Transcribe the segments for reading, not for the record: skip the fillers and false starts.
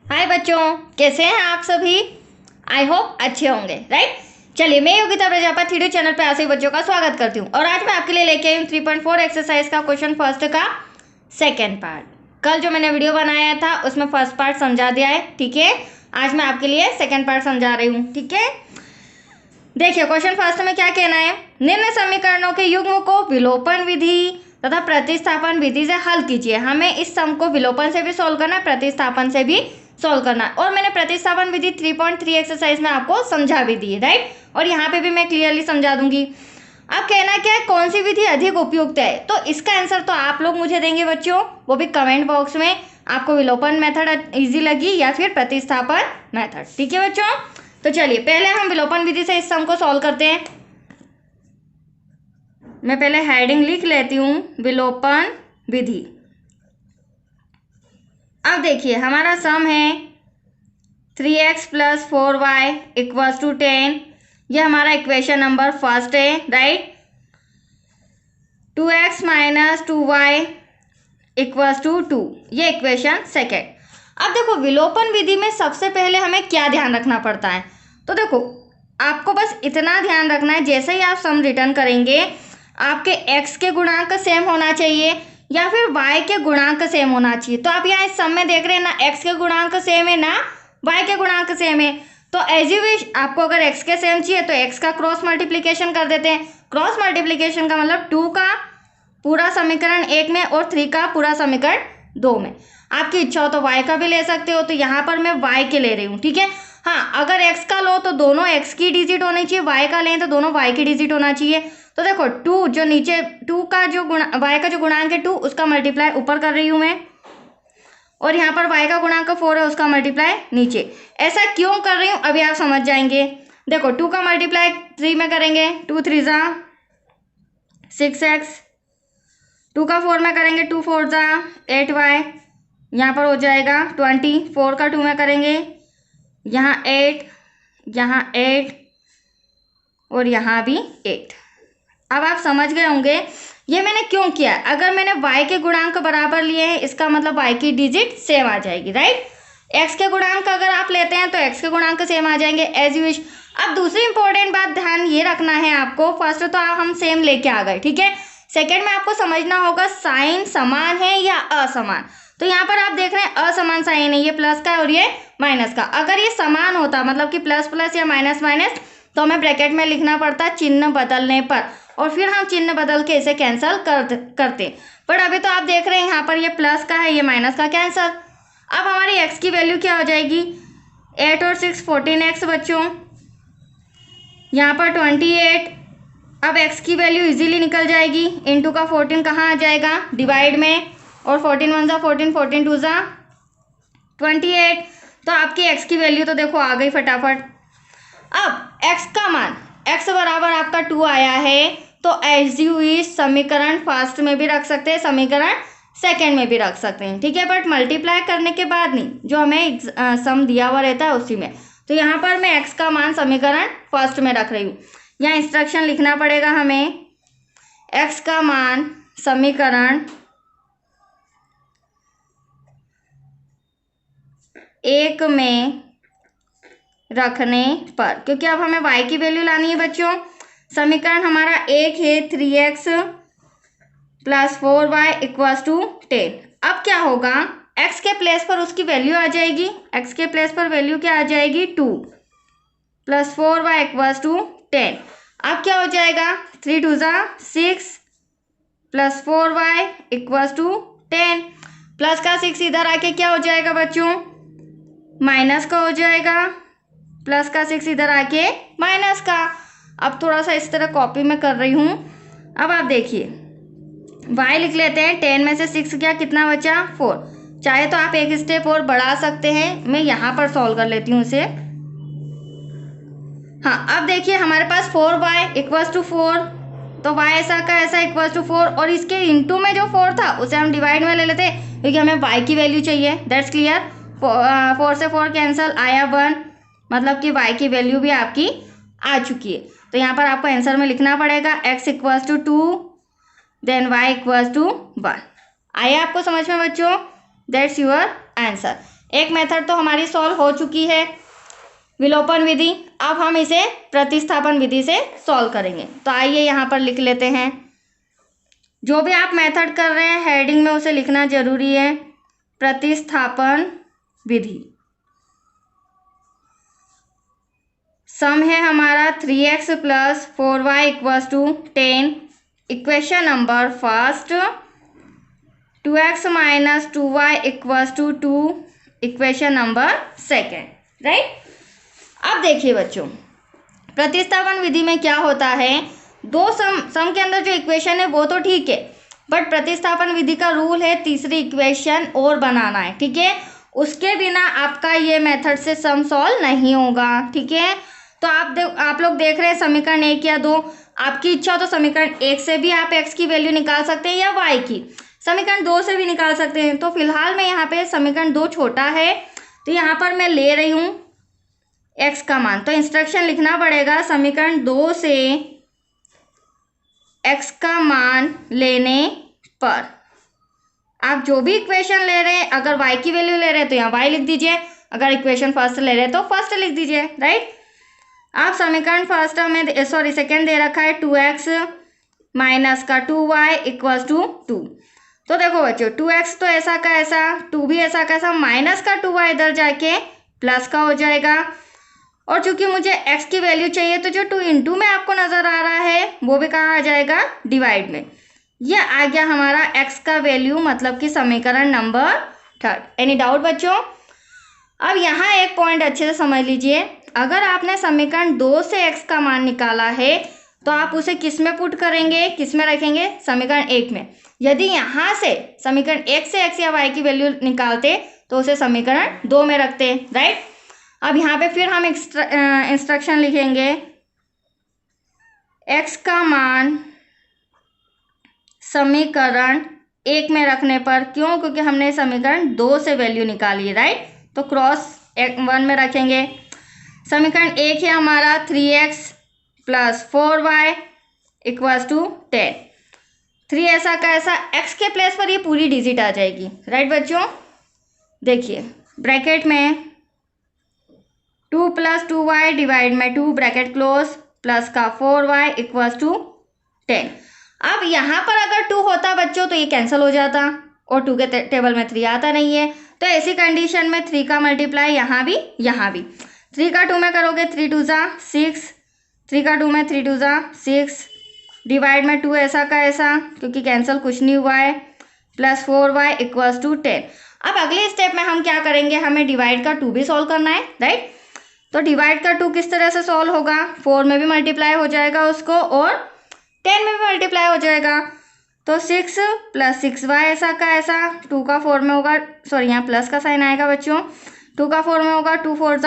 हाय बच्चों, कैसे हैं आप सभी। आई होप अच्छे होंगे, राइट। चलिए, मैं योगिता प्रजापति थ्री चैनल पे आप सभी बच्चों का स्वागत करती हूँ और आज मैं आपके लिए लेके आई हूँ 3.4 एक्सरसाइज का क्वेश्चन फर्स्ट का सेकेंड पार्ट। कल जो मैंने वीडियो बनाया था उसमें फर्स्ट पार्ट समझा दिया है, ठीक है। आज मैं आपके लिए सेकेंड पार्ट समझा रही हूँ, ठीक है। देखिए, क्वेश्चन फर्स्ट में क्या कहना है। निम्न समीकरणों के युग्म को विलोपन विधि तथा प्रतिस्थापन विधि से हल कीजिए। हमें इस सम को विलोपन से भी सोल्व करना है, प्रतिस्थापन से भी सोल्व करना है। और मैंने प्रतिस्थापन विधि 3.3 एक्सरसाइज में आपको समझा भी दी है, राइट। और यहाँ पे भी मैं क्लियरली समझा दूंगी। अब कहना क्या है, कौन सी विधि अधिक उपयुक्त है, तो इसका आंसर तो आप लोग मुझे देंगे बच्चों, वो भी कमेंट बॉक्स में। आपको विलोपन मेथड इजी लगी या फिर प्रतिस्थापन मेथड, ठीक है बच्चों। तो चलिए, पहले हम विलोपन विधि से इस सम को सॉल्व करते हैं। मैं पहले हेडिंग लिख लेती हूँ, विलोपन विधि। अब देखिए, हमारा सम है 3x + 4y = 10। यह हमारा इक्वेशन नंबर फर्स्ट है, राइट। 2x - 2y = 2, ये इक्वेशन सेकेंड। अब देखो, विलोपन विधि में सबसे पहले हमें क्या ध्यान रखना पड़ता है, तो देखो आपको बस इतना ध्यान रखना है, जैसे ही आप सम रिटर्न करेंगे आपके x के गुणांक सेम होना चाहिए या फिर y के गुणांक सेम होना चाहिए। तो आप यहाँ इस सम में देख रहे हैं ना, x के गुणांक सेम है ना y के गुणांक सेम है। तो एज यू विश, आपको अगर x के सेम चाहिए तो x का क्रॉस मल्टीप्लीकेशन कर देते हैं। क्रॉस मल्टीप्लीकेशन का मतलब 2 का पूरा समीकरण 1 में और 3 का पूरा समीकरण 2 में। आपकी इच्छा हो तो y का भी ले सकते हो, तो यहाँ पर मैं y के ले रही हूँ, ठीक है। हाँ, अगर x का लो तो दोनों x की डिजिट होनी चाहिए, y का लें तो दोनों y की डिजिट होना चाहिए। तो देखो 2 जो नीचे 2 का जो y का जो गुणांक है 2, उसका मल्टीप्लाई ऊपर कर रही हूँ मैं, और यहाँ पर y का गुणांक 4 है, उसका मल्टीप्लाई नीचे। ऐसा क्यों कर रही हूँ अभी आप समझ जाएंगे। देखो 2 का मल्टीप्लाई 3 में करेंगे, 2 3 ज़ा 6x, 2 का 4 में करेंगे, 2 4 ज़ा 8y, यहाँ पर हो जाएगा 20। 4 का 2 में करेंगे, यहाँ 8, यहाँ 8 और यहाँ भी 8। अब आप समझ गए होंगे ये मैंने क्यों किया। अगर मैंने y के गुणांक बराबर लिए हैं, इसका मतलब y की डिजिट सेम आ जाएगी, राइट। x के गुणांक अगर आप लेते हैं तो x के गुणांक सेम आ जाएंगे, एज यू विश। अब दूसरी इंपॉर्टेंट बात ध्यान ये रखना है आपको, फर्स्ट तो हम सेम लेके आ गए, ठीक है। सेकेंड में आपको समझना होगा साइन समान है या असमान। तो यहाँ पर आप देख रहे हैं असमान साइन है, ये प्लस का और ये माइनस का। अगर ये समान होता, मतलब कि प्लस प्लस या माइनस माइनस, तो हमें ब्रैकेट में लिखना पड़ता चिन्ह बदलने पर, और फिर हम चिन्ह बदल के इसे कैंसिल करते। बट अभी तो आप देख रहे हैं यहाँ पर ये प्लस का है, ये माइनस का, कैंसिल। अब हमारी x की वैल्यू क्या हो जाएगी, 8 और 6 14x बच्चों, यहाँ पर 28। अब x की वैल्यू इजीली निकल जाएगी, इंटू का 14 कहाँ आ जाएगा, डिवाइड में, और 14 1 ज़ा 14, 14 2 ज़ा 28। तो आपकी x की वैल्यू तो देखो आ गई फटाफट। अब x का मान, x बराबर आपका 2 आया है, तो एज यू विश समीकरण फर्स्ट में भी रख सकते हैं, समीकरण सेकंड में भी रख सकते हैं, ठीक है। बट मल्टीप्लाई करने के बाद नहीं, जो हमें सम दिया हुआ रहता है उसी में। तो यहाँ पर मैं x का मान समीकरण फर्स्ट में रख रही हूँ। यहाँ इंस्ट्रक्शन लिखना पड़ेगा हमें, x का मान समीकरण 1 में रखने पर, क्योंकि अब हमें y की वैल्यू लानी है बच्चों। समीकरण हमारा 1 है 3x + 4y = 10। अब क्या होगा, x के प्लेस पर उसकी वैल्यू आ जाएगी, x के प्लेस पर वैल्यू क्या आ जाएगी, 2 + 4y = 10। अब क्या हो जाएगा, 3 2 ज़ा 6 + 4y = 10। प्लस का 6 इधर आके क्या हो जाएगा बच्चों, माइनस का हो जाएगा, प्लस का 6 इधर आके माइनस का। अब थोड़ा सा इस तरह कॉपी में कर रही हूँ। अब आप देखिए, y लिख लेते हैं, 10 में से 6 क्या, कितना बचा, 4। चाहे तो आप एक स्टेप और बढ़ा सकते हैं, मैं यहाँ पर सॉल्व कर लेती हूँ इसे। हाँ, अब देखिए हमारे पास 4y = 4, तो y ऐसा का ऐसा = 4, और इसके इंटू में जो 4 था उसे हम डिवाइड में ले लेते हैं, क्योंकि हमें y की वैल्यू चाहिए, दैट्स क्लियर। 4 से 4 कैंसिल, आया 1, मतलब कि y की वैल्यू भी आपकी आ चुकी है। तो यहाँ पर आपको आंसर में लिखना पड़ेगा x = 2 y = 1। आया आपको समझ में बच्चों, दैट्स योर आंसर। एक मेथड तो हमारी सॉल्व हो चुकी है, विलोपन विधि। अब हम इसे प्रतिस्थापन विधि से सॉल्व करेंगे। तो आइए यहाँ पर लिख लेते हैं। जो भी आप मेथड कर रहे हैं हेडिंग में उसे लिखना जरूरी है। प्रतिस्थापन विधि। सम है हमारा 3x + 4y = 10। Equation number first 2x - 2y = 2। Equation number second, right. अब देखिए बच्चों, प्रतिस्थापन विधि में क्या होता है, दो सम के अंदर जो इक्वेशन है वो तो ठीक है, बट प्रतिस्थापन विधि का रूल है तीसरी इक्वेशन और बनाना है, ठीक है। उसके बिना आपका ये मेथड से सम सॉल्व नहीं होगा, ठीक है। तो आप लोग देख रहे हैं समीकरण 1 या 2। आपकी इच्छा हो तो समीकरण 1 से भी आप x की वैल्यू निकाल सकते हैं या y की, समीकरण 2 से भी निकाल सकते हैं। तो फिलहाल मैं यहाँ पे समीकरण 2 छोटा है तो यहाँ पर मैं ले रही हूँ x का मान। तो इंस्ट्रक्शन लिखना पड़ेगा, समीकरण 2 से x का मान लेने पर आप जो भी इक्वेशन ले रहे हैं, अगर y की वैल्यू ले रहे हैं तो यहाँ y लिख दीजिए, अगर इक्वेशन फर्स्ट ले रहे हैं तो फर्स्ट लिख दीजिए, राइट। आप समीकरण फर्स्ट में सेकंड दे रखा है 2x - 2y = 2। तो देखो बच्चों 2x तो ऐसा का ऐसा, 2 भी ऐसा का ऐसा, -2y इधर जाके प्लस का हो जाएगा। और चूंकि मुझे x की वैल्यू चाहिए तो जो 2 × में आपको नजर आ रहा है वो भी कहाँ आ जाएगा, डिवाइड में। यह आ गया हमारा x का वैल्यू, मतलब कि समीकरण नंबर 3। एनी डाउट बच्चों? अब यहाँ एक पॉइंट अच्छे से समझ लीजिए, अगर आपने समीकरण 2 से x का मान निकाला है तो आप उसे किस में पुट करेंगे, किस में रखेंगे, समीकरण 1 में। यदि यहाँ से समीकरण 1 से x या y की वैल्यू निकालते तो उसे समीकरण 2 में रखते, राइट। अब यहाँ पे फिर हम इंस्ट्रक्शन लिखेंगे, x का मान समीकरण 1 में रखने पर, क्यों, क्योंकि हमने समीकरण 2 से वैल्यू निकाली है, राइट। तो क्रॉस 1 में रखेंगे। समीकरण 1 है हमारा 3x + 4y = 10। 3 ऐसा का ऐसा, x के प्लेस पर ये पूरी डिजिट आ जाएगी, राइट बच्चों। देखिए ब्रैकेट में 2 + 2y डिवाइड में 2 ब्रैकेट क्लोज प्लस का 4y = 10। अब यहाँ पर अगर 2 होता बच्चों तो ये कैंसिल हो जाता और 2 के टेबल में 3 आता नहीं है। तो ऐसी कंडीशन में 3 का मल्टीप्लाई यहाँ भी 3 का 2 में करोगे 3 × 2 = 6, 3 का 2 में 3 × 2 = 6 डिवाइड में 2 ऐसा का ऐसा, क्योंकि कैंसिल कुछ नहीं हुआ है, प्लस 4y = 10। अब अगले स्टेप में हम क्या करेंगे, हमें डिवाइड का 2 भी सॉल्व करना है, राइट। तो डिवाइड का 2 किस तरह से सॉल्व होगा, 4 में भी मल्टीप्लाई हो जाएगा उसको और 10 में भी मल्टीप्लाई हो जाएगा। तो 6 + 6y ऐसा का ऐसा, 2 का 4 में होगा, सॉरी यहाँ प्लस का साइन आएगा बच्चों, 2 का 4 में होगा, 2 × 4 =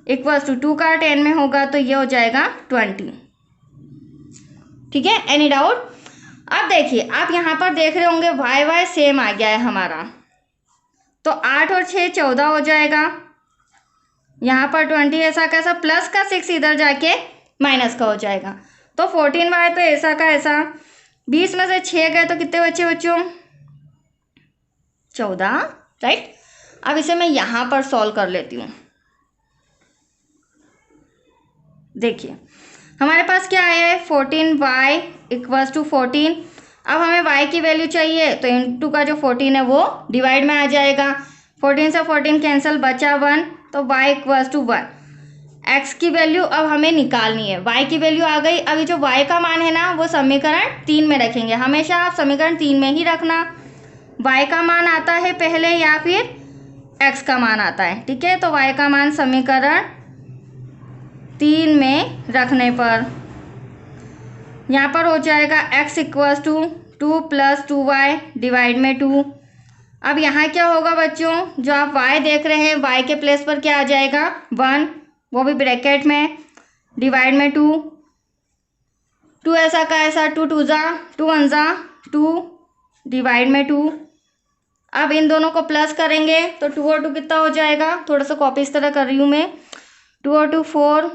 8 = 2 का 10 में होगा तो ये हो जाएगा 20, ठीक है। Any doubt? अब देखिए आप यहाँ पर देख रहे होंगे y सेम आ गया है हमारा, तो 8 और 6 14 हो जाएगा। यहाँ पर 20 ऐसा कैसा, प्लस का 6 इधर जाके माइनस का हो जाएगा। तो 14y तो ऐसा का ऐसा, 20 में से 6 गए तो कितने बचे बच्चों, 14, राइट। अब इसे मैं यहाँ पर सॉल्व कर लेती हूँ। देखिए हमारे पास क्या आया है, 14y = 14। अब हमें y की वैल्यू चाहिए तो इंटू का जो 14 है वो डिवाइड में आ जाएगा। 14 से 14 कैंसिल, बचा 1, तो y = 1। x की वैल्यू अब हमें निकालनी है, y की वैल्यू आ गई। अभी जो y का मान है ना वो समीकरण 3 में रखेंगे, हमेशा आप समीकरण 3 में ही रखना। y का मान आता है पहले या फिर x का मान आता है, ठीक है। तो y का मान समीकरण 3 में रखने पर यहाँ पर हो जाएगा x = 2 + 2y डिवाइड में 2। अब यहाँ क्या होगा बच्चों, जो आप y देख रहे हैं y के प्लेस पर क्या आ जाएगा, 1, वो भी ब्रैकेट में, डिवाइड में 2, 2 ऐसा का ऐसा, 2 × 2 = 2, 1 = 2 डिवाइड में 2। अब इन दोनों को प्लस करेंगे तो 2 और 2 कितना हो जाएगा, थोड़ा सा कॉपी इस तरह कर रही हूँ मैं, 2 और 2 4,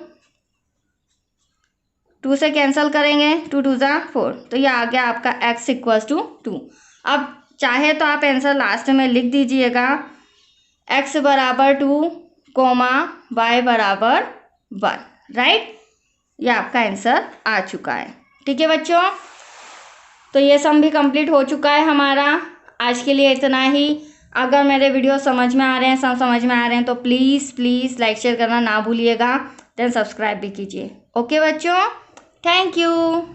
2 से कैंसिल करेंगे, 2 × 2 = 4, तो ये आ गया आपका x = 2। अब चाहे तो आप आंसर लास्ट में लिख दीजिएगा, x बराबर 2 कोमा y बराबर 1, राइट। ये आपका आंसर आ चुका है। ठीक है बच्चों, तो ये सम भी कंप्लीट हो चुका है हमारा। आज के लिए इतना ही। अगर मेरे वीडियो समझ में आ रहे हैं, सब समझ में आ रहे हैं, तो प्लीज़ प्लीज़ लाइक शेयर करना ना भूलिएगा, देन सब्सक्राइब भी कीजिए। ओके बच्चों, थैंक यू।